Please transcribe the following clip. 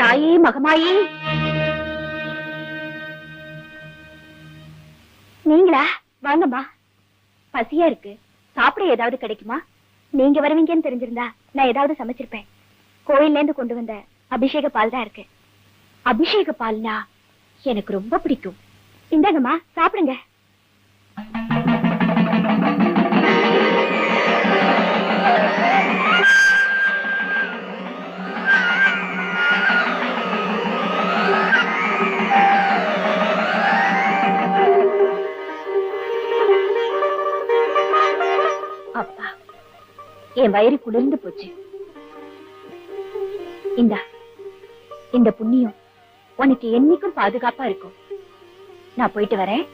தாயே மகமாயி, நீங்களா? வாங்கம்மா. பசியா இருக்கு, சாப்பிட ஏதாவது கிடைக்குமா? நீங்க வருவீங்கன்னு தெரிஞ்சிருந்தா நான் ஏதாவது சமைச்சிருப்பேன். கோயில்ல இருந்து கொண்டு வந்த அபிஷேக பால் தான் இருக்கு. அபிஷேக பால்னா எனக்கு ரொம்ப பிடிக்கும். இந்தாங்கம்மா, சாப்பிடுங்க. அப்பா, என் வயிறு குளிர்ந்து போச்சு. இந்த புண்ணியம் உனக்கு என்னைக்கும் பாதுகாப்பா இருக்கும். நான் போயிட்டு வரேன்.